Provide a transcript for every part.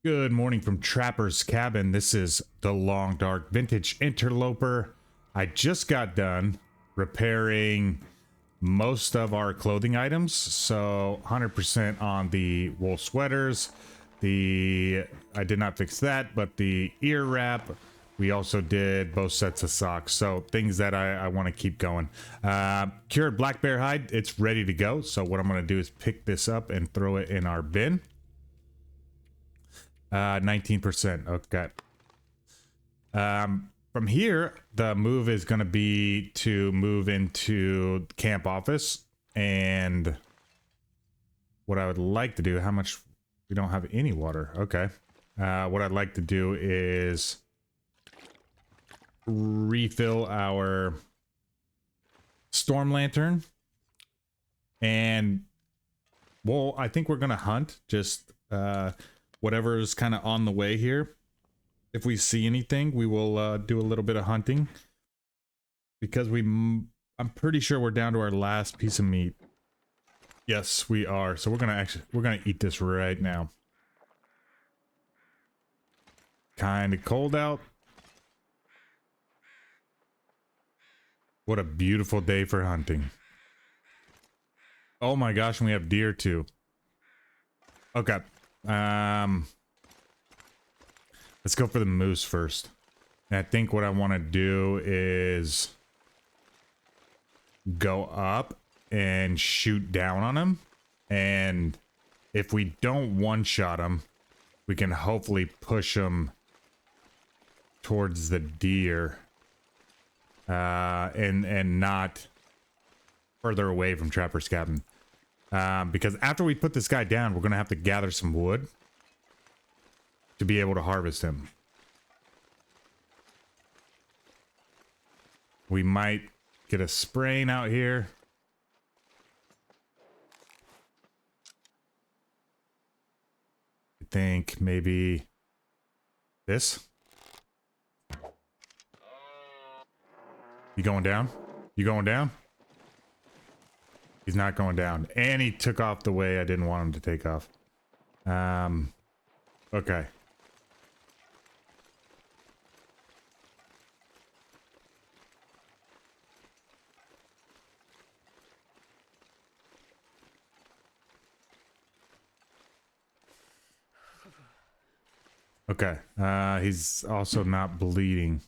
Good morning from Trapper's Cabin. This is the Long Dark Vintage Interloper. I just got done repairing most of our clothing items. So 100% on the wool sweaters. I did not fix that, but the ear wrap. We also did both sets of socks. So things that I want to keep going. Cured black bear hide. It's ready to go. So what I'm going to do is pick this up and throw it in our bin. 19%. Okay. From here, the move is going to be to move into camp office. And what I would like to do, how much, we don't have any water. Okay. What I'd like to do is refill our storm lantern. And, well, I think we're going to hunt just, whatever's kind of on the way here. If we see anything, we will do a little bit of hunting, because I'm pretty sure we're down to our last piece of meat. Yes, we are. So we're gonna eat this right now. Kind of cold out. What a beautiful day for hunting. Oh my gosh, and we have deer too. Okay. Let's go for the moose first. And I think what I want to do is go up and shoot down on him. And if we don't one-shot him, we can hopefully push him towards the deer. And not further away from Trapper's Cabin. Because after we put this guy down, we're going to have to gather some wood to be able to harvest him. We might get a spraying out here. I think maybe this. You going down? You going down? He's not going down. And he took off the way I didn't want him to take off. Okay. Okay. He's also not bleeding.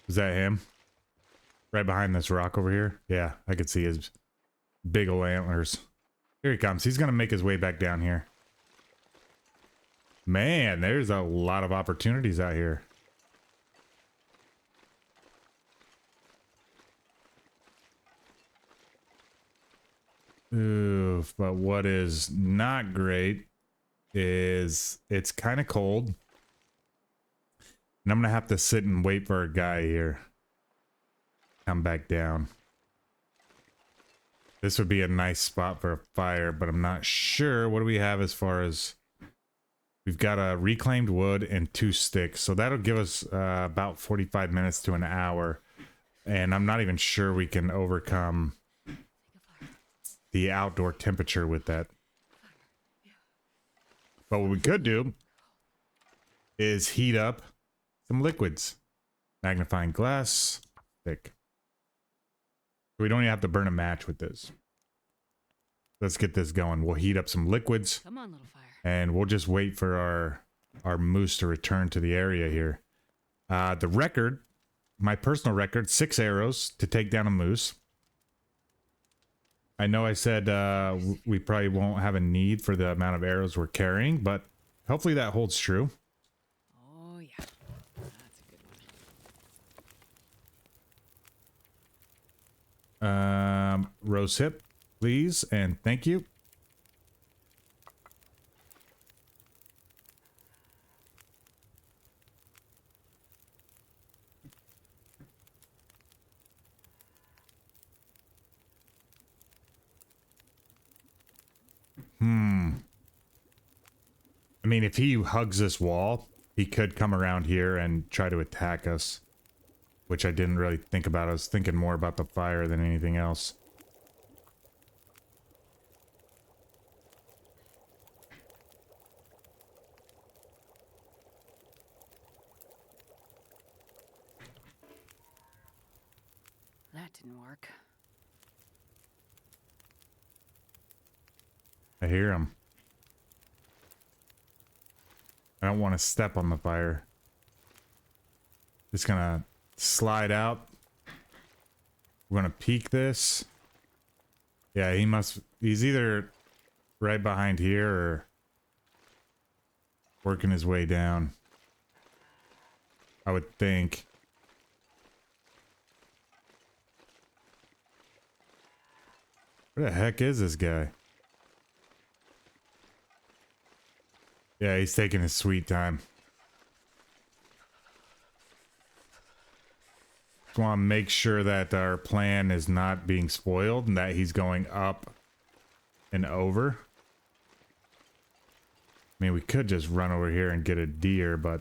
Is that him? Right behind this rock over here? Yeah, I could see his big ol' antlers. Here he comes. He's gonna make his way back down here. Man, there's a lot of opportunities out here. Oof, but what is not great is it's kind of cold. And I'm gonna have to sit and wait for a guy here. Come back down. This would be a nice spot for a fire, but I'm not sure. What do we have as far as... We've got a reclaimed wood and 2 sticks. So that'll give us about 45 minutes to an hour. And I'm not even sure we can overcome the outdoor temperature with that. But what we could do is heat up some liquids. Magnifying glass, thick. We don't even have to burn a match with this. Let's get this going. We'll heat up some liquids. Come on, little fire. And we'll just wait for our moose to return to the area here. The record, my personal record, 6 arrows to take down a moose. I know I said we probably won't have a need for the amount of arrows we're carrying, but hopefully that holds true. Oh, yeah. That's a good one. Rose hip, please, and thank you. I mean, if he hugs this wall, he could come around here and try to attack us, which I didn't really think about. I was thinking more about the fire than anything else. That didn't work. I hear him. I don't want to step on the fire. Just gonna slide out. We're gonna peek this. Yeah, he's either right behind here or working his way down, I would think. Where the heck is this guy? Yeah, he's taking his sweet time. Just want to make sure that our plan is not being spoiled and that he's going up and over. I mean, we could just run over here and get a deer, but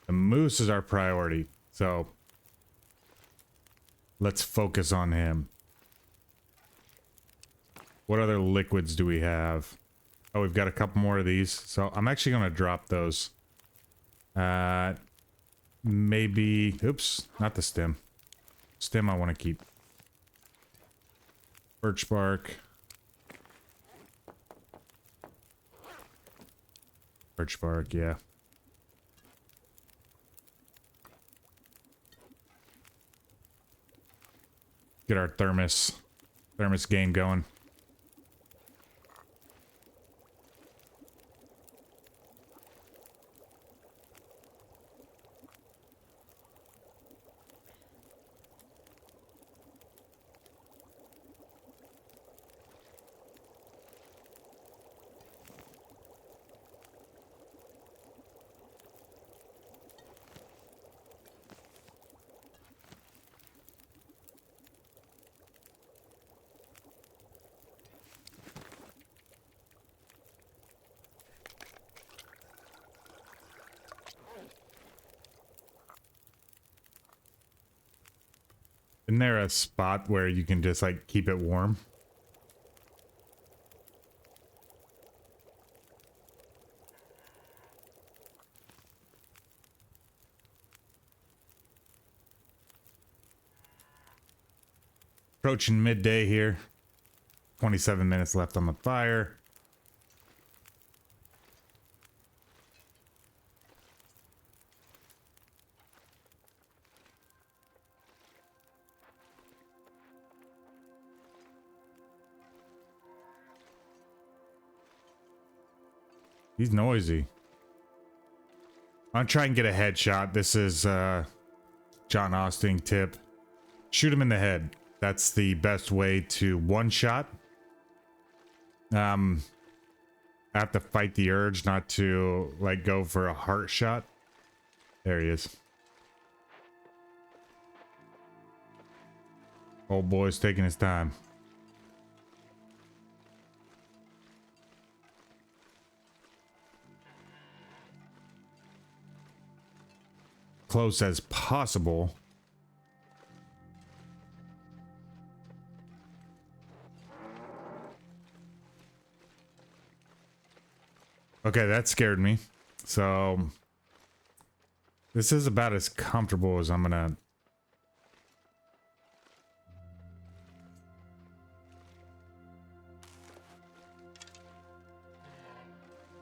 the moose is our priority. So let's focus on him. What other liquids do we have? Oh, we've got a couple more of these. So I'm actually going to drop those. Maybe... Oops, not the stem. Stem I want to keep. Birch bark. Birch bark, yeah. Get our thermos game going. Isn't there a spot where you can just like keep it warm? Approaching midday here. 27 minutes left on the fire. He's noisy. I'm trying to get a headshot. This is John Austin tip. Shoot him in the head. That's the best way to one shot. I have to fight the urge not to like go for a heart shot. There he is. Old boy's taking his time. Close as possible. Okay, that scared me. So this is about as comfortable as I'm gonna.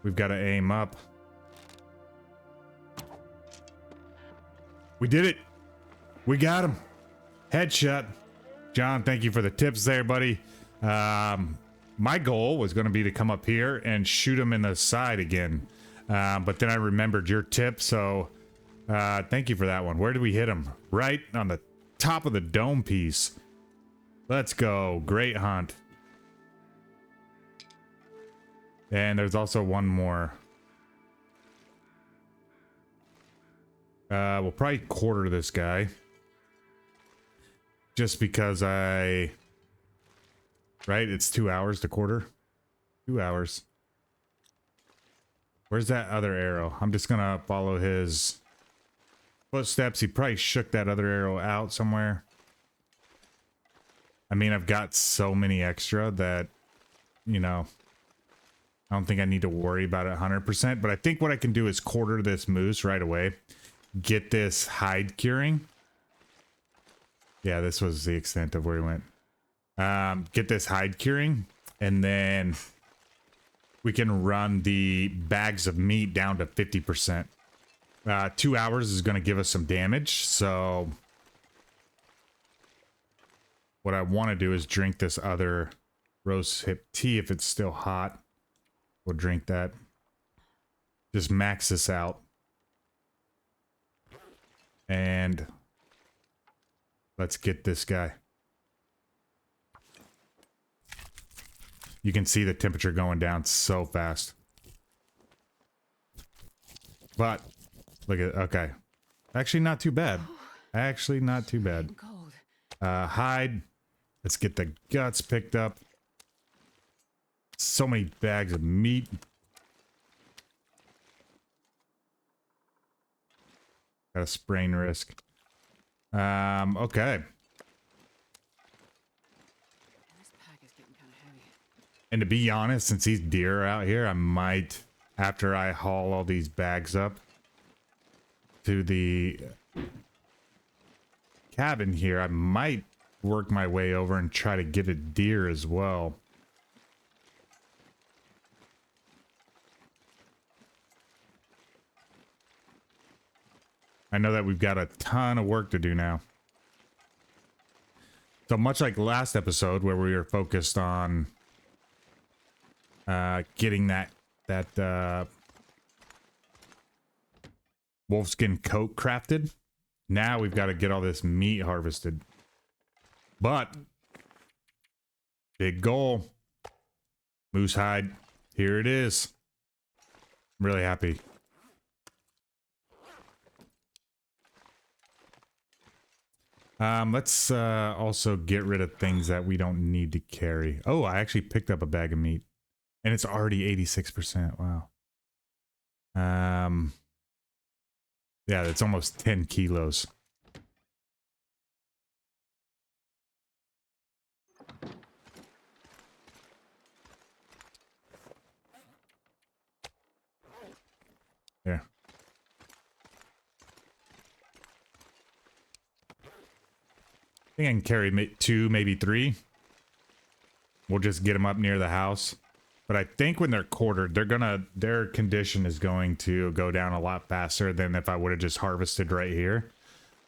We've got to aim up. We did it. We got him. Headshot. John, thank you for the tips there, buddy. My goal was going to be to come up here and shoot him in the side again. But then I remembered your tip, so thank you for that one. Where did we hit him? Right on the top of the dome piece. Let's go. Great hunt. And there's also one more. We'll probably quarter this guy. Just because right? It's 2 hours to quarter. 2 hours. Where's that other arrow? I'm just gonna follow his footsteps. He probably shook that other arrow out somewhere. I mean, I've got so many extra that, you know, I don't think I need to worry about it 100%. But I think what I can do is quarter this moose right away. Get this hide curing. Yeah, this was the extent of where he went. Get this hide curing. And then we can run the bags of meat down to 50%. 2 hours is going to give us some damage. So what I want to do is drink this other rose hip tea if it's still hot. We'll drink that. Just max this out. And let's get this guy. You can see the temperature going down so fast. But look at, okay. Actually not too bad. Actually not too bad. Cold. Hide. Let's get the guts picked up. So many bags of meat. Got a sprain risk. Okay. This pack is getting kind of heavy. And to be honest, since these deer are out here, I might, after I haul all these bags up to the cabin here, I might work my way over and try to get a deer as well. I know that we've got a ton of work to do now. So much like last episode where we were focused on getting that wolfskin coat crafted. Now we've got to get all this meat harvested. But big goal. Moose hide. Here it is. I'm really happy. Let's also get rid of things that we don't need to carry. Oh, I actually picked up a bag of meat. And it's already 86%. Wow. Yeah, that's almost 10 kilos. There. I think I can carry 2, maybe 3. We'll just get them up near the house. But I think when they're quartered, their condition is going to go down a lot faster than if I would have just harvested right here.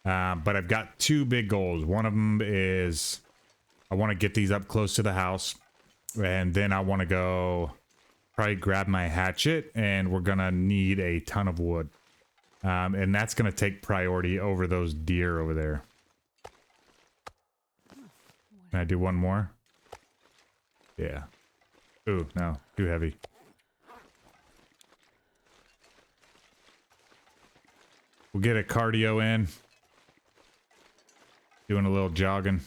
But I've got 2 big goals. One of them is I want to get these up close to the house. And then I want to go probably grab my hatchet. And we're going to need a ton of wood. And that's going to take priority over those deer over there. Can I do one more? Yeah. Ooh, no. Too heavy. We'll get a cardio in. Doing a little jogging.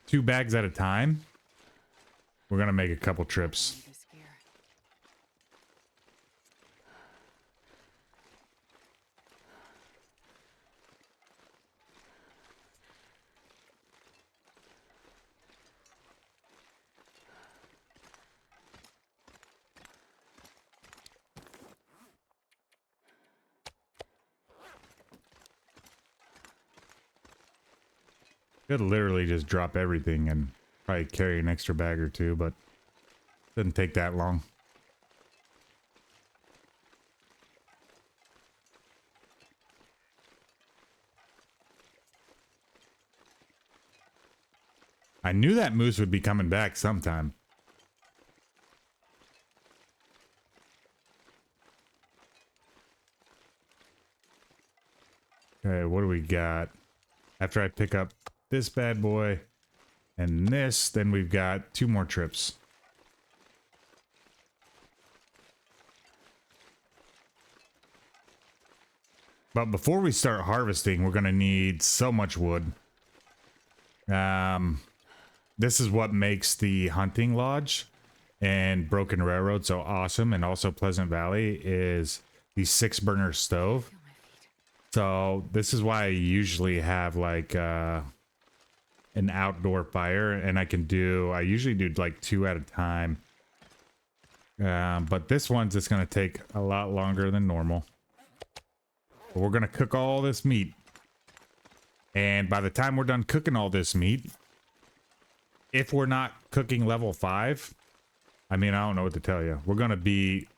2 bags at a time. We're gonna make a couple trips. This gear. Could literally just drop everything and probably carry an extra bag or 2, but doesn't take that long. I knew that moose would be coming back sometime. Okay, what do we got? After I pick up this bad boy and this, then we've got 2 more trips. But before we start harvesting, we're going to need so much wood. This is what makes the hunting lodge. and Broken Railroad, so awesome, and also Pleasant Valley, is the 6-burner stove. Feel my feet. So this is why I usually have like an outdoor fire, and I usually do like 2 at a time. But this one's just going to take a lot longer than normal. But we're going to cook all this meat. And by the time we're done cooking all this meat, if we're not cooking level 5, I mean, I don't know what to tell you. We're going to be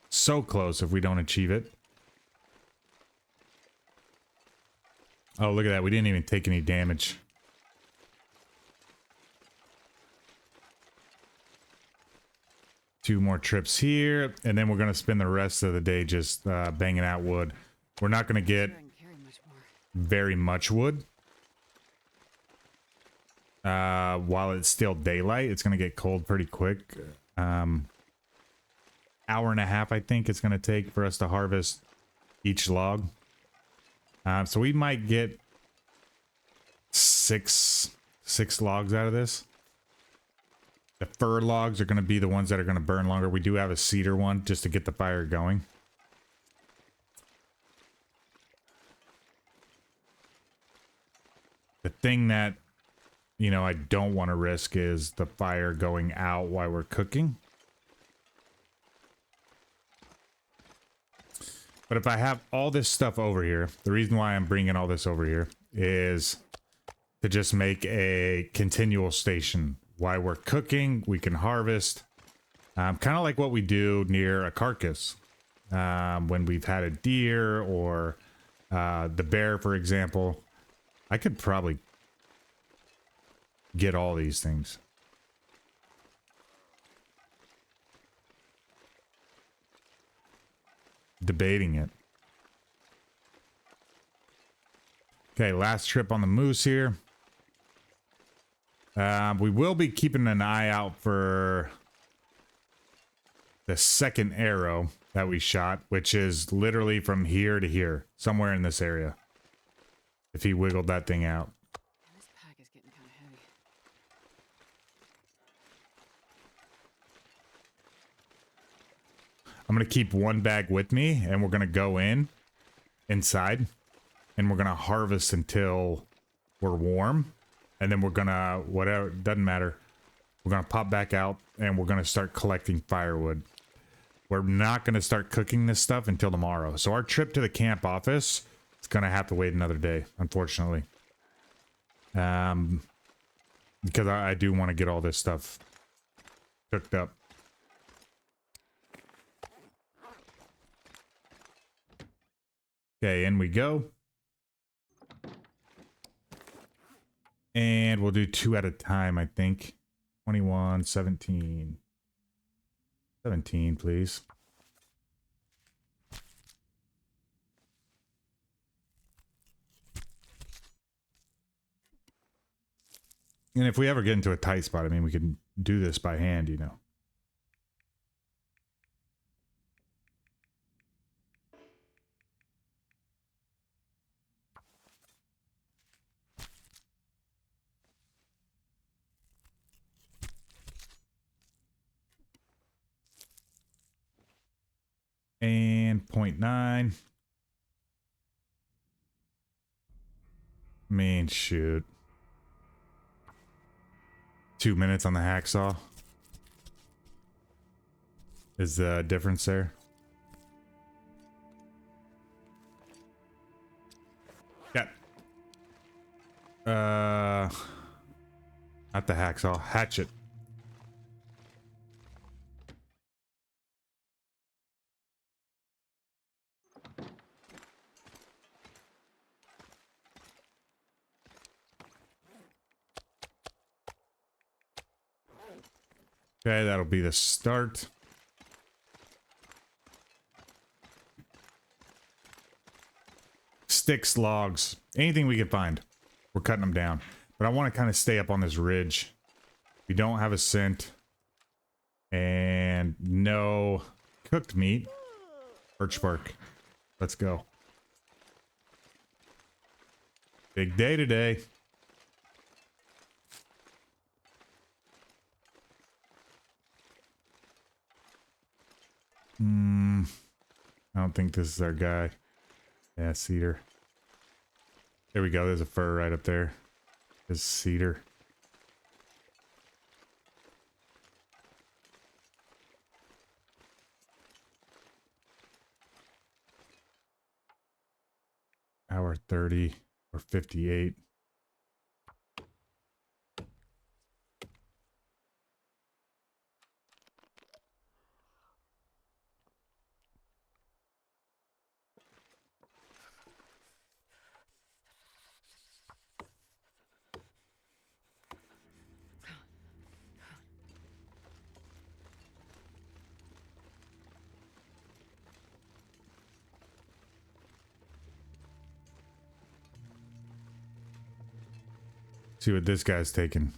so close if we don't achieve it. Oh, look at that. We didn't even take any damage. Two more trips here, and then we're going to spend the rest of the day just banging out wood. We're not going to get Sure I can carry much more. very much wood. While it's still daylight, it's going to get cold pretty quick. Hour and a half, I think it's going to take for us to harvest each log. So we might get six logs out of this. The fir logs are going to be the ones that are going to burn longer. We do have a cedar one just to get the fire going. The thing that, you know, I don't want to risk is the fire going out while we're cooking. But if I have all this stuff over here, the reason why I'm bringing all this over here is to just make a continual station. While we're cooking, we can harvest. Kind of like what we do near a carcass. When we've had a deer or the bear, for example. I could probably get all these things. Debating it. Okay, last trip on the moose here. We will be keeping an eye out for the second arrow that we shot, which is literally from here to here, somewhere in this area. If he wiggled that thing out. And this pack is getting kind of heavy. I'm going to keep one bag with me, and we're going to go inside, and we're going to harvest until we're warm. And then we're going to, whatever, doesn't matter. We're going to pop back out, and we're going to start collecting firewood. We're not going to start cooking this stuff until tomorrow. So our trip to the camp office is going to have to wait another day, unfortunately. Because I do want to get all this stuff cooked up. Okay, in we go. And we'll do 2 at a time, I think. 21, 17. 17, please. And if we ever get into a tight spot, I mean, we can do this by hand, you know. And 0.9. I mean, shoot. 2 minutes on the hacksaw is the difference there. Yeah. Not the hacksaw, hatchet. Okay, that'll be the start. Sticks, logs, anything we can find. We're cutting them down. But I want to kind of stay up on this ridge. We don't have a scent. And no cooked meat. Birch bark. Let's go. Big day today. I don't think this is our guy. Yeah, cedar. There we go. There's a fir right up there. There's cedar. Hour 30 or 58. See what this guy's taking.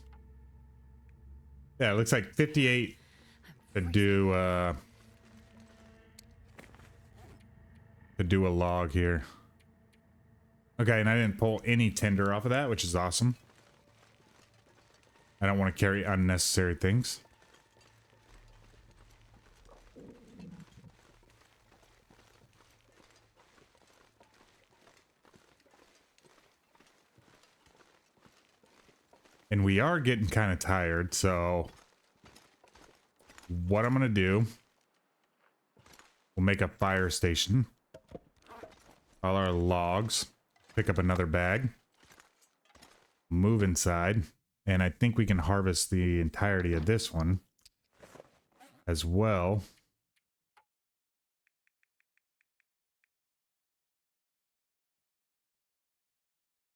Yeah, it looks like 58 to do a log here. Okay, and I didn't pull any tinder off of that, which is awesome. I don't want to carry unnecessary things. And we are getting kind of tired, so what I'm gonna do, we'll make a fire station. All our logs. Pick up another bag. Move inside. And I think we can harvest the entirety of this one as well.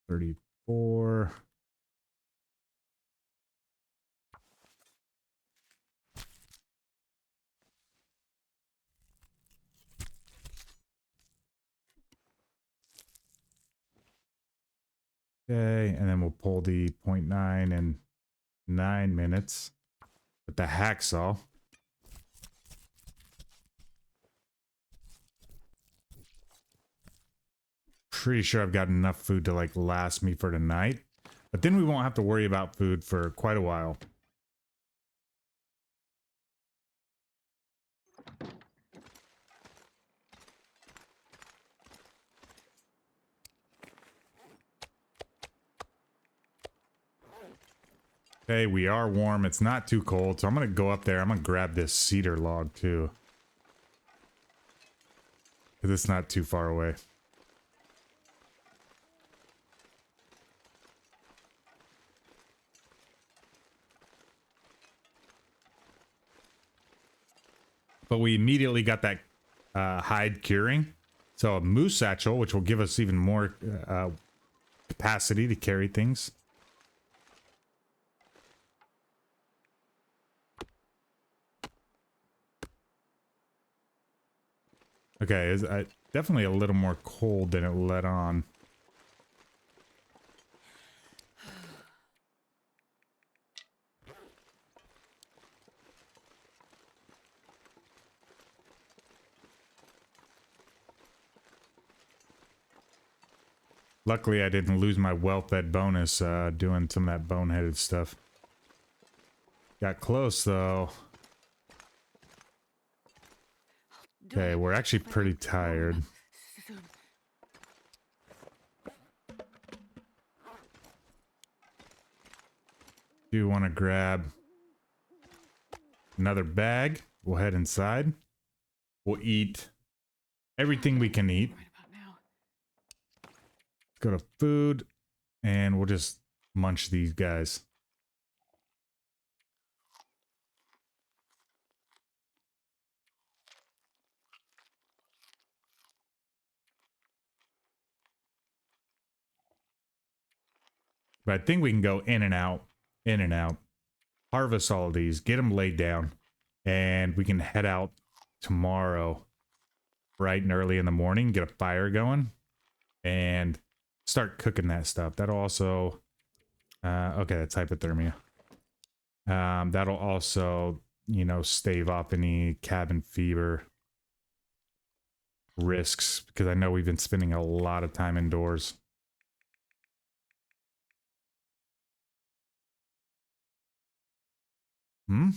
$34. Okay, and then we'll pull the 0.9 in 9 minutes with the hacksaw. Pretty sure I've got enough food to like last me for tonight, but then we won't have to worry about food for quite a while. Okay, we are warm. It's not too cold, so I'm gonna go up there. I'm gonna grab this cedar log too, because it's not too far away. But we immediately got that hide curing. So a moose satchel, which will give us even more capacity to carry things. Okay, it's definitely a little more cold than it let on. Luckily, I didn't lose my well-fed bonus doing some of that boneheaded stuff. Got close, though. Okay, we're actually pretty tired. Do want to grab another bag. We'll head inside. We'll eat everything we can eat. Go to food, and we'll just munch these guys. But I think we can go in and out, harvest all of these, get them laid down, and we can head out tomorrow bright and early in the morning, get a fire going, and start cooking that stuff. That'll also, okay, that's hypothermia. That'll also, you know, stave off any cabin fever risks, because I know we've been spending a lot of time indoors. Hmm?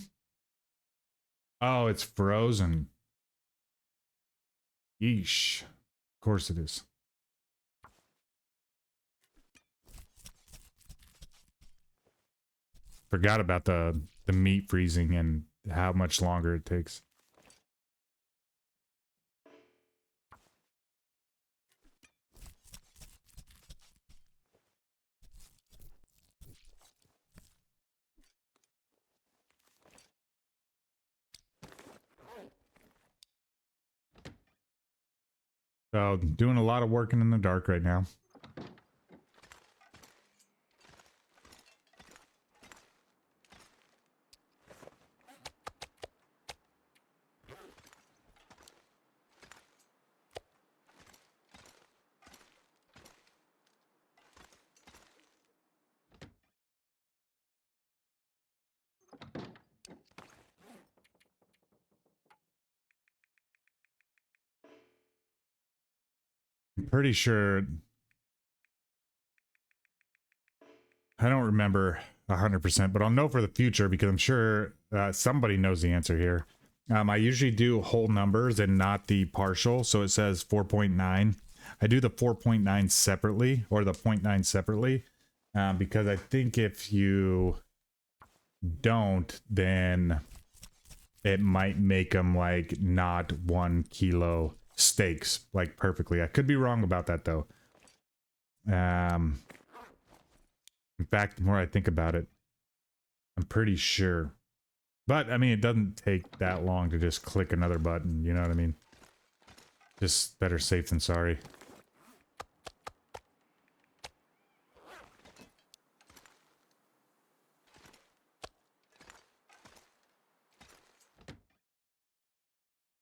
Oh, it's frozen. Yeesh. Of course it is. Forgot about the meat freezing and how much longer it takes. So doing a lot of working in the dark right now. I'm pretty sure. I don't remember 100%, but I'll know for the future because I'm sure somebody knows the answer here. I usually do whole numbers and not the partial. So it says 4.9. I do the 4.9 separately, or the 0.9 separately, because I think if you don't, then it might make them like not 1 kilo steaks like perfectly. I could be wrong about that though. In fact, the more I think about it, I'm pretty sure. But I mean, it doesn't take that long to just click another button, you know what I mean? Just better safe than sorry.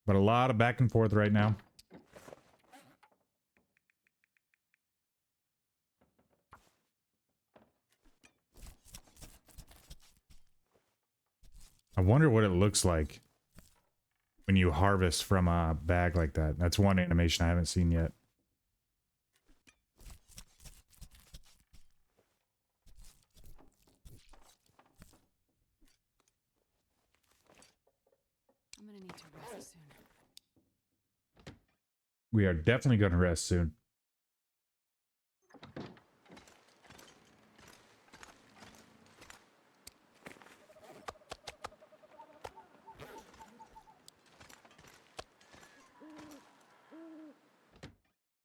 But a lot of back and forth right now. I wonder what it looks like when you harvest from a bag like that. That's one animation I haven't seen yet. I'm gonna need to rest soon. We are definitely going to rest soon.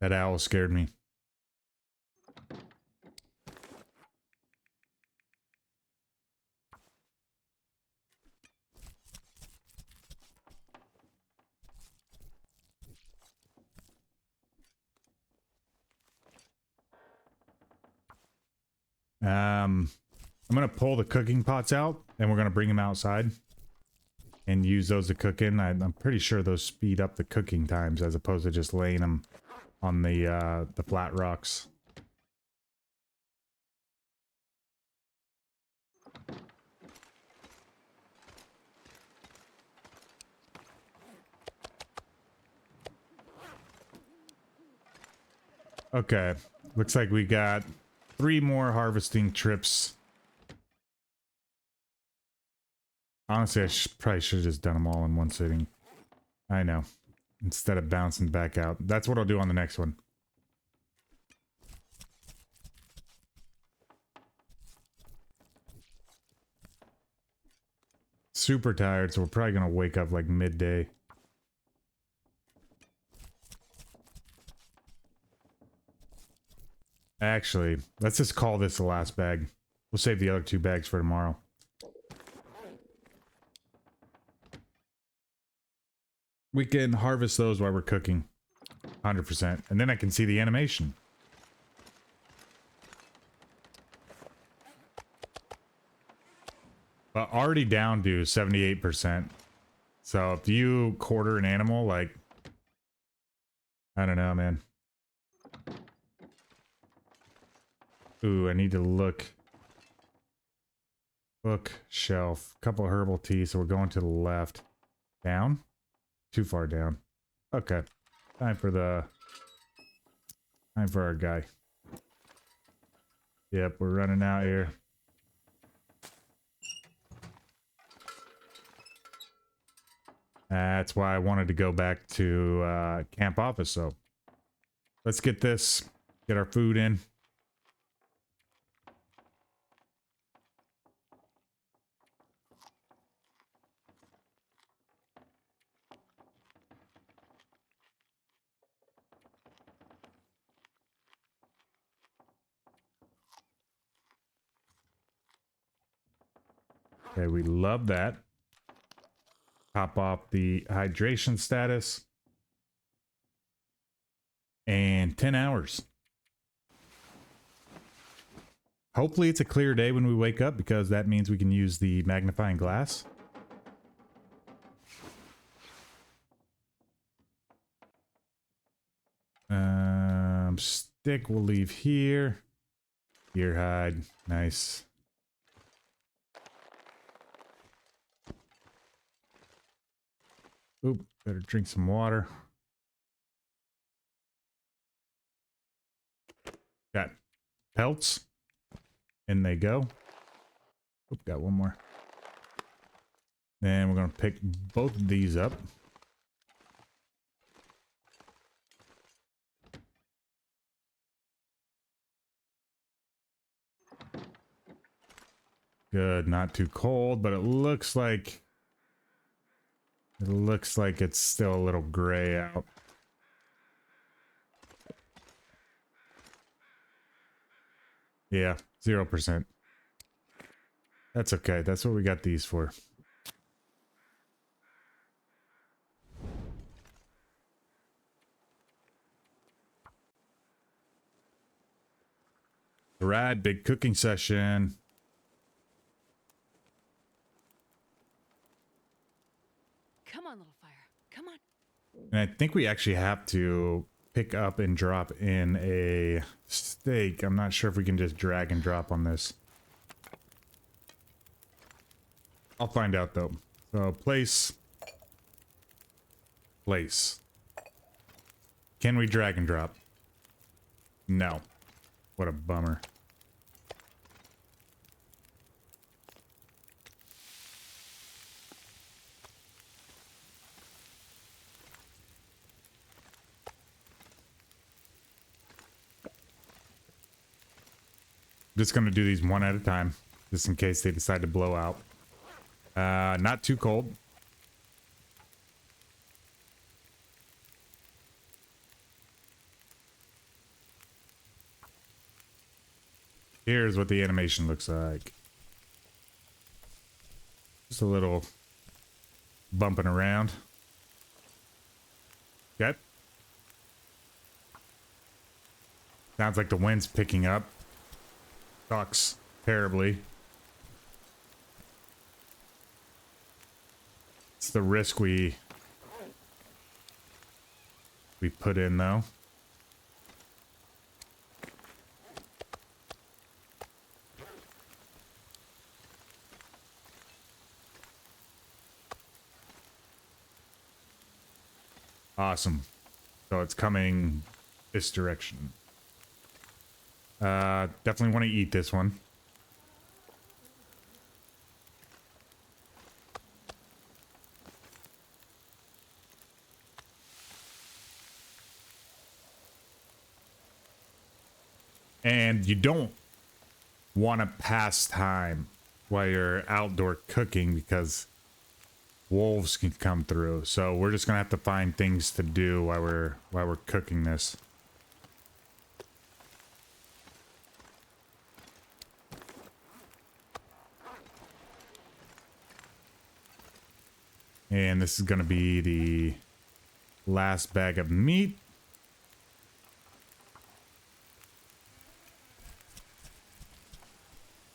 That owl scared me. I'm going to pull the cooking pots out and we're going to bring them outside and use those to cook in. I'm pretty sure those speed up the cooking times as opposed to just laying them on the flat rocks. Okay, looks like we got 3 more harvesting trips. Honestly, I probably should have just done them all in one sitting. I know. Instead of bouncing back out. That's what I'll do on the next one. Super tired, so we're probably going to wake up like midday. Actually, let's just call this the last bag. We'll save the other 2 bags for tomorrow. We can harvest those while we're cooking. 100%. And then I can see the animation. But already down to 78%. So if you quarter an animal, like... I don't know, man. Ooh, I need to look. Bookshelf. Couple of herbal tea, so we're going to the left. Down? Too far down. Okay. Time for our guy. Yep, we're running out here. That's why I wanted to go back to camp office. So let's get this, get our food in. Okay, we love that. Top off the hydration status. And 10 hours. Hopefully it's a clear day when we wake up, because that means we can use the magnifying glass. Stick we'll leave here. Deer hide, nice. Oop, better drink some water. Got pelts. In they go. Oop, got one more. Then we're gonna pick both of these up. Good, not too cold, but it looks like it's still a little gray out. Yeah, 0%. That's okay. That's what we got these for. Rad, big cooking session. Come on, little fire. Come on. And I think we actually have to pick up and drop in a steak. I'm not sure if we can just drag and drop on this. I'll find out though. So place. Can we drag and drop? No. What a bummer. Just gonna do these one at a time, just in case they decide to blow out. Not too cold. Here's what the animation looks like. Just a little bumping around. Okay. Sounds like the wind's picking up. Sucks terribly. It's the risk we put in though. Awesome. So it's coming this direction. Definitely want to eat this one. And you don't want to pass time while you're outdoor cooking, because wolves can come through. So we're just gonna have to find things to do while we're cooking this. And this is gonna be the last bag of meat.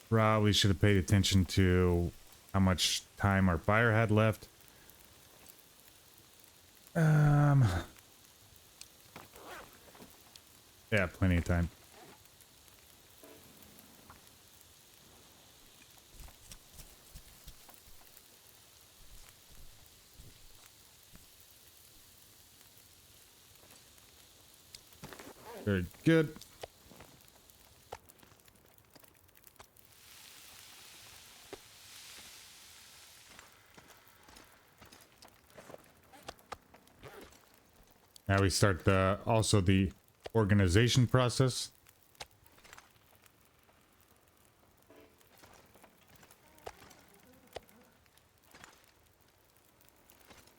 Probably should have paid attention to how much time our fire had left. Yeah, plenty of time. Very good. Now we start also the organization process.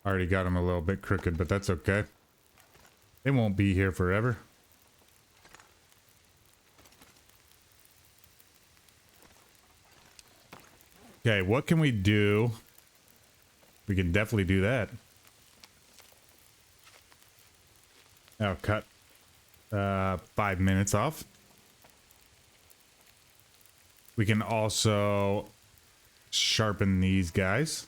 Already got them a little bit crooked, but that's okay. They won't be here forever. Okay, what can we do? We can definitely do that. I'll cut 5 minutes off. We can also sharpen these guys.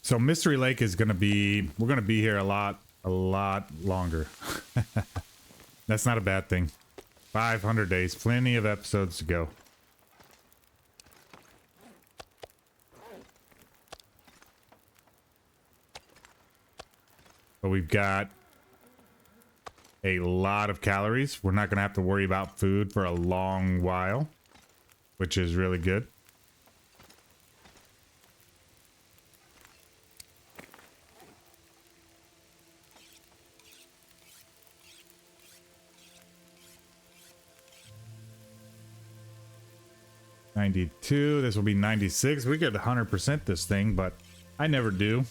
So Mystery Lake is gonna be, we're gonna be here a lot longer. That's not a bad thing. 500 days, plenty of episodes to go. But we've got a lot of calories. We're not gonna have to worry about food for a long while, which is really good. $92. This will be 96. We could 100% this thing, but I never do.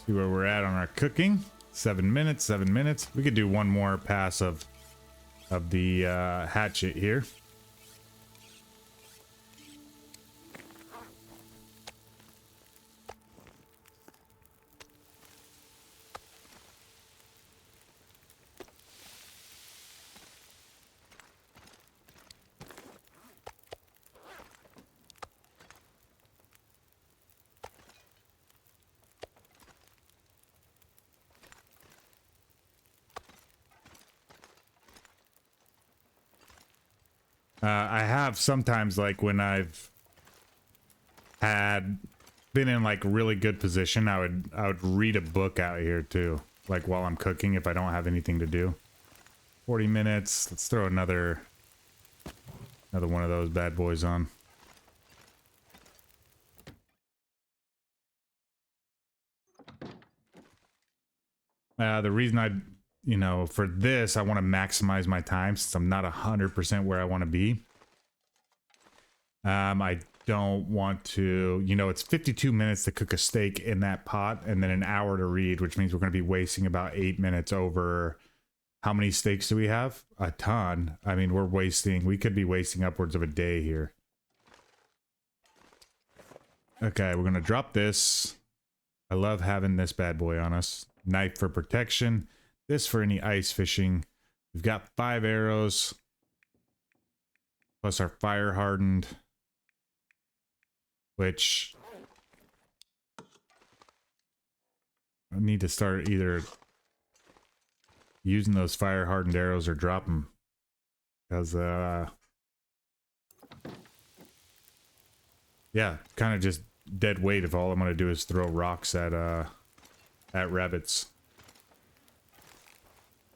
See where we're at on our cooking. 7 minutes, 7 minutes. We could do one more pass of the hatchet here. I have sometimes, like when I've had been in like really good position, I would read a book out here too, like while I'm cooking if I don't have anything to do. 40 minutes. Let's throw another one of those bad boys on. The reason for this, I want to maximize my time since I'm not 100% where I want to be. I don't want to, it's 52 minutes to cook a steak in that pot and then an hour to read, which means we're going to be wasting about 8 minutes over. How many steaks do we have? A ton. I mean, we could be wasting upwards of a day here. Okay, we're going to drop this. I love having this bad boy on us. Knife for protection. This for any ice fishing. We've got 5 arrows. Plus our fire hardened. Which I need to start either using those fire hardened arrows or drop them. Because, yeah, kind of just dead weight if all I'm going to do is throw rocks at rabbits.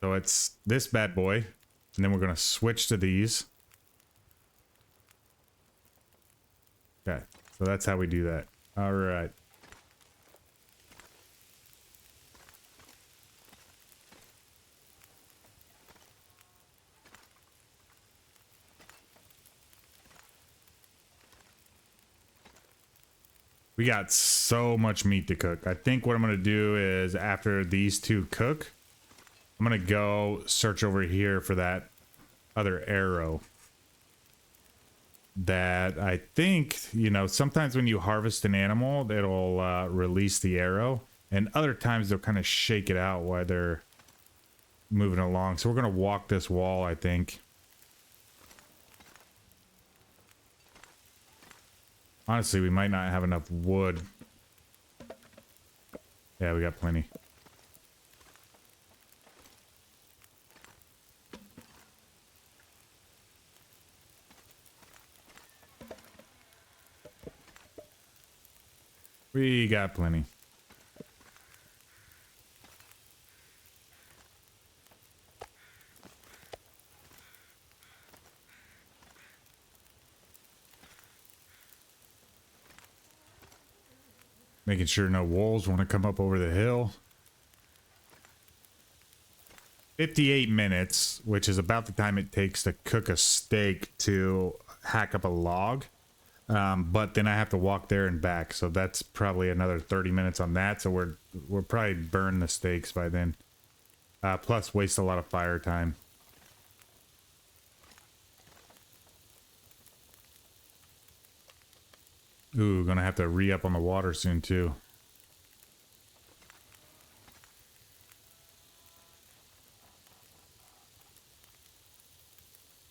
So it's this bad boy, and then we're going to switch to these. Okay, so that's how we do that. All right. We got so much meat to cook. I think what I'm going to do is after these two cook, I'm going to go search over here for that other arrow. that I think, you know, sometimes when you harvest an animal, it'll release the arrow, and other times they'll kind of shake it out while they're moving along. So we're gonna walk this wall, I think. Honestly, we might not have enough wood. Yeah, we got plenty. We got plenty. Making sure no wolves want to come up over the hill. 58 minutes, which is about the time it takes to cook a steak to hack up a log. But then I have to walk there and back, so that's probably another 30 minutes on that. So we'll probably burn the steaks by then. Plus waste a lot of fire time. Ooh, gonna have to re-up on the water soon too.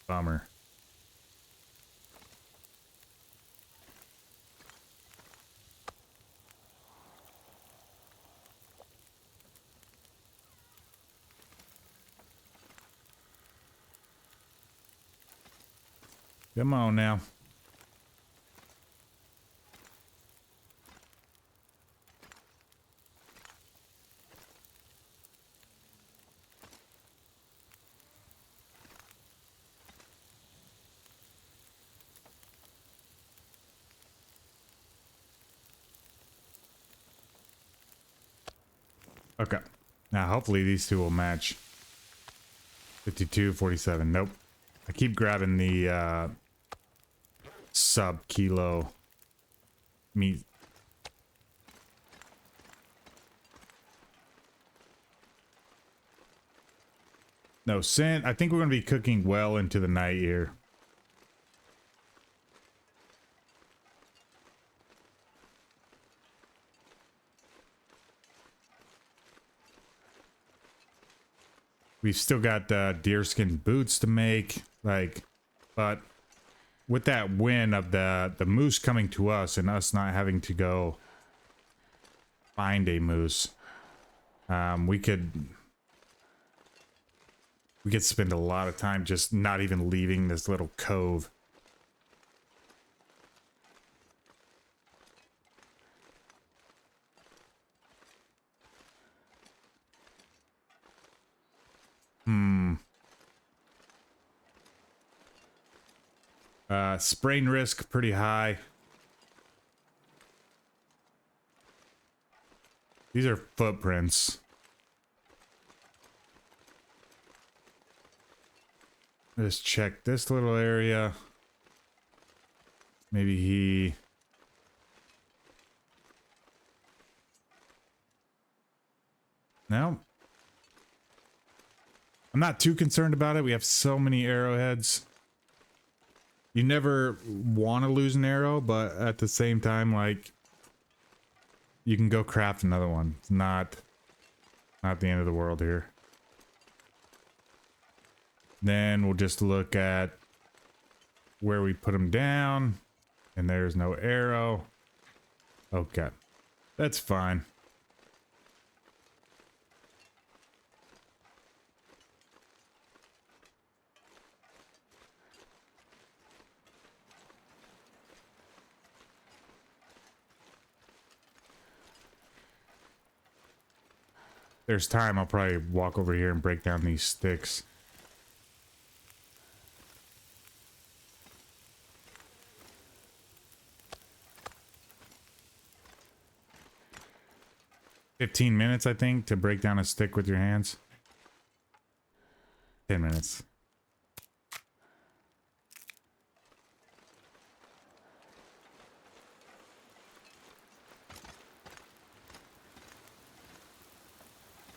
Bummer. Come on now. Okay. Now, hopefully these two will match. 52, 47. Nope. I keep grabbing the sub-kilo meat. No, scent. I think we're going to be cooking well into the night here. We've still got deerskin boots to make, like, but with that win of the moose coming to us and us not having to go find a moose, we could spend a lot of time just not even leaving this little cove. Sprain risk pretty high. These are footprints. Just check this little area. Maybe he... No. I'm not too concerned about it. We have so many arrowheads. You never want to lose an arrow, but at the same time, like, you can go craft another one. It's not the end of the world here. Then we'll just look at where we put them down, and there's no arrow. Okay, that's fine. There's time, I'll probably walk over here and break down these sticks. "15 minutes, I think, to break down a stick with your hands. 10 minutes.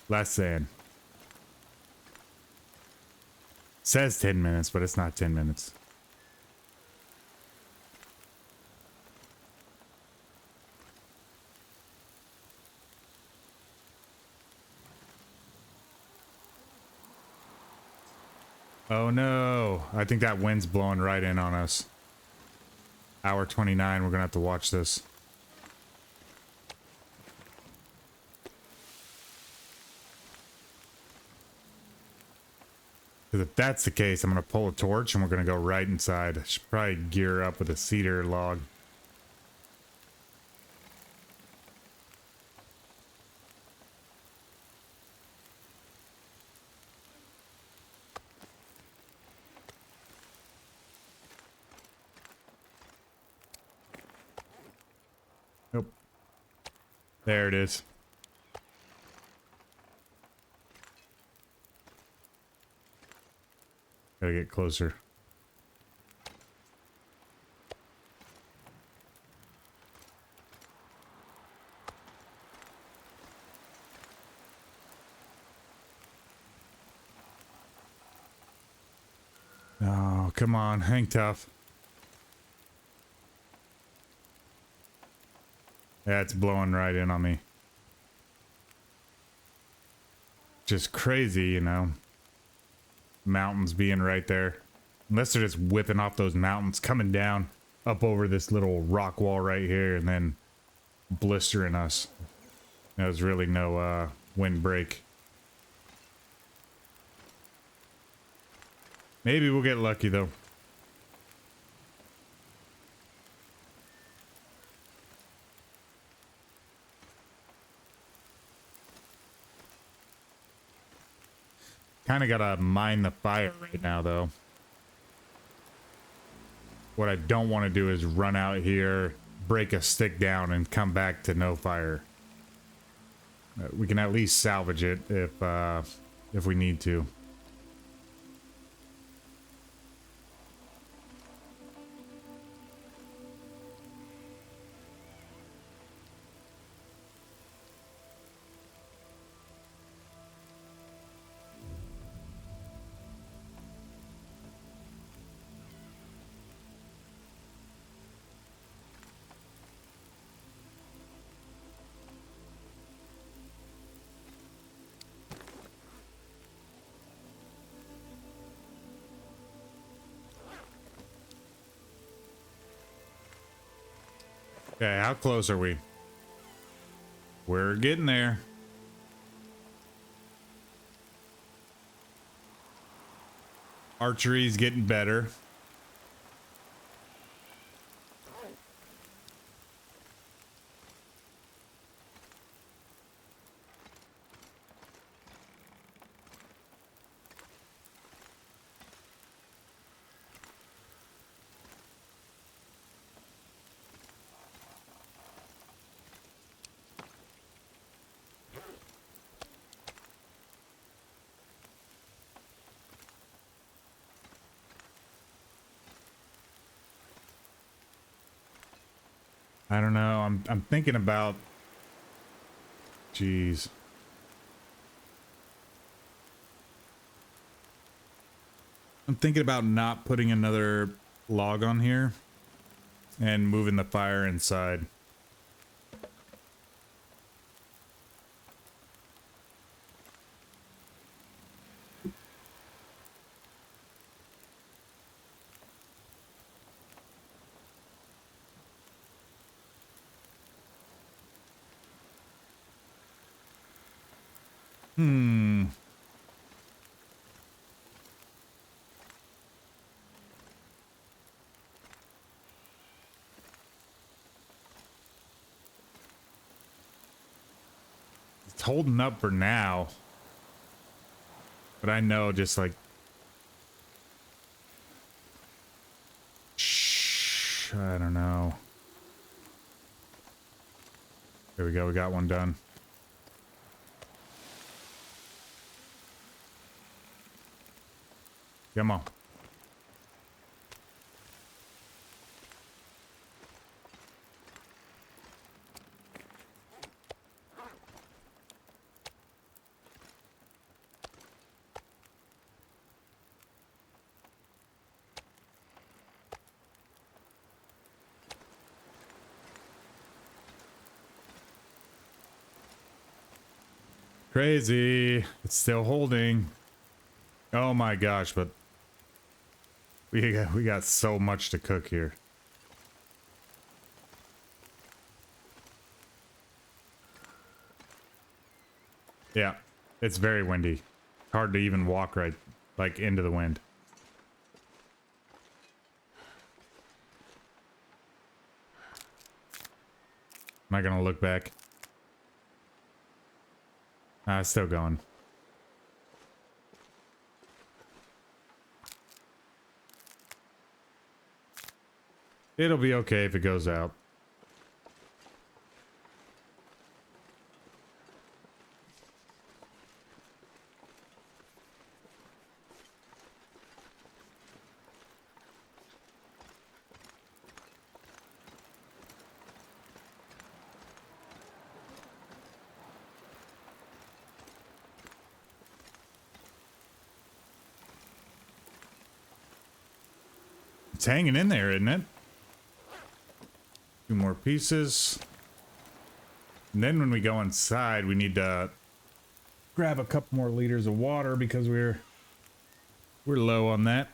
Less than. Says 10 minutes, but it's not 10 minutes. Oh no, I think that wind's blowing right in on us. Hour 29, we're gonna have to watch this. 'Cause if that's the case, I'm gonna pull a torch and we're gonna go right inside. I should probably gear up with a cedar log. Nope. There it is. Gotta get closer. Oh, come on, hang tough. Yeah, it's blowing right in on me. Just crazy, you know. Mountains being right there. Unless they're just whipping off those mountains, coming down up over this little rock wall right here and then blistering us. There's really no wind break. Maybe we'll get lucky though. Kind of gotta mine the fire right now though. What I don't want to do is run out here, break a stick down, and come back to no fire. We can at least salvage it if we need to. Okay, how close are we? We're getting there. Archery's getting better. I don't know. I'm thinking about. Jeez. I'm thinking about not putting another log on here and moving the fire inside. It's holding up for now. But I know just like... Shh, I don't know. There we go, we got one done. Come on. Crazy. It's still holding. Oh my gosh, but We got so much to cook here. Yeah, it's very windy. Hard to even walk right, like, into the wind. Am I gonna look back? It's still going. It'll be okay if it goes out. It's hanging in there, isn't it? Two more pieces. And then when we go inside, we need to grab a couple more liters of water because we're low on that.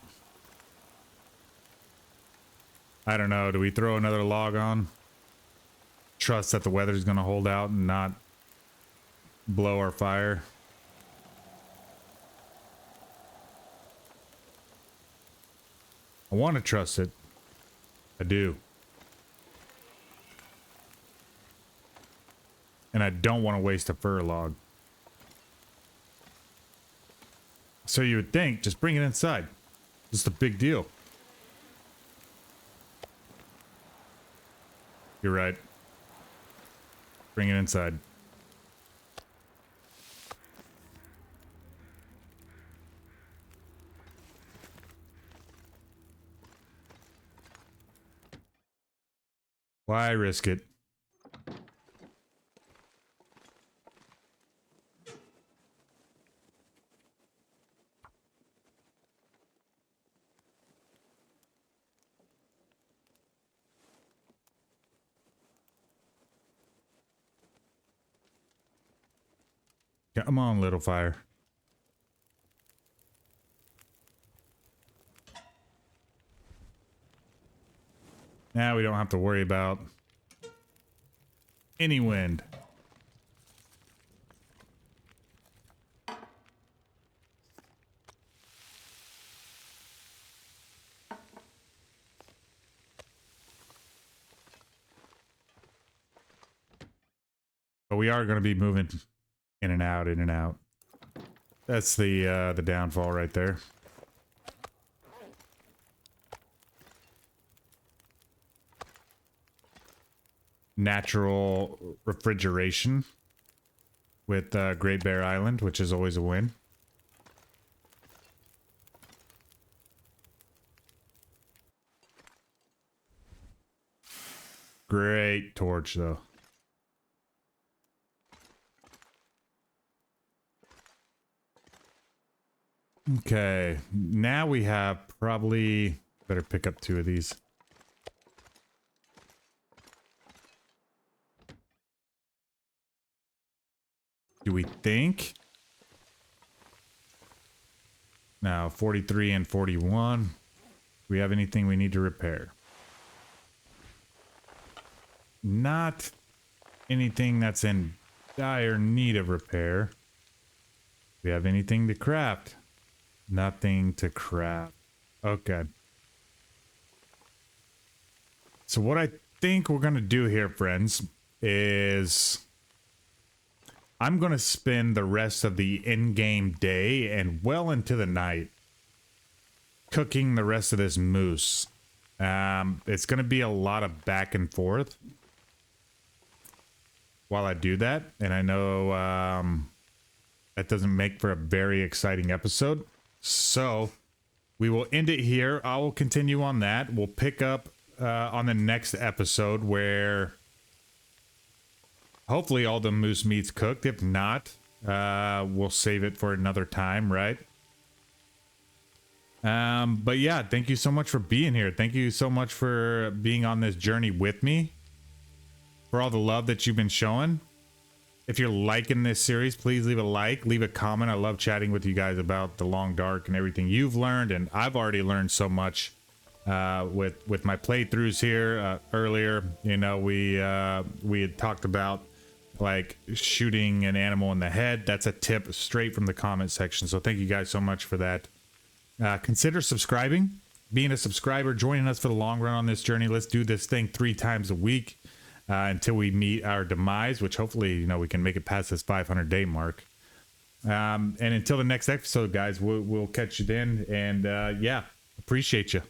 I don't know. Do we throw another log on? Trust that the weather's going to hold out and not blow our fire. I want to trust it. I do. And I don't want to waste a fir log. So you would think, just bring it inside. Just a big deal. You're right. Bring it inside. Why risk it? Come on, little fire. Now we don't have to worry about any wind. But we are going to be moving in and out, in and out. That's the downfall right there. Natural refrigeration with Great Bear Island, which is always a win. Great torch, though. Okay, now we have probably... Better pick up two of these. Do we think? Now, 43 and 41. Do we have anything we need to repair? Not anything that's in dire need of repair. Do we have anything to craft? Nothing to craft. Okay. So what I think we're going to do here, friends, is I'm going to spend the rest of the in-game day and well into the night cooking the rest of this moose. It's going to be a lot of back and forth while I do that. And I know that doesn't make for a very exciting episode. So we will end it here. I will continue on that. We'll pick up on the next episode where hopefully all the moose meat's cooked. If not, we'll save it for another time, right? But yeah, thank you so much for being here. Thank you so much for being on this journey with me. For all the love that you've been showing. If you're liking this series, please leave a like, leave a comment. I love chatting with you guys about the Long Dark and everything you've learned, and I've already learned so much with my playthroughs here. Earlier, you know, we had talked about like shooting an animal in the head. That's a tip straight from the comment section. So thank you guys so much for that. Consider subscribing, being a subscriber, joining us for the long run on this journey. Let's do this thing 3 times a week. Until we meet our demise, which hopefully, you know, we can make it past this 500-day mark. And until the next episode, guys, we'll catch you then. And yeah, appreciate you.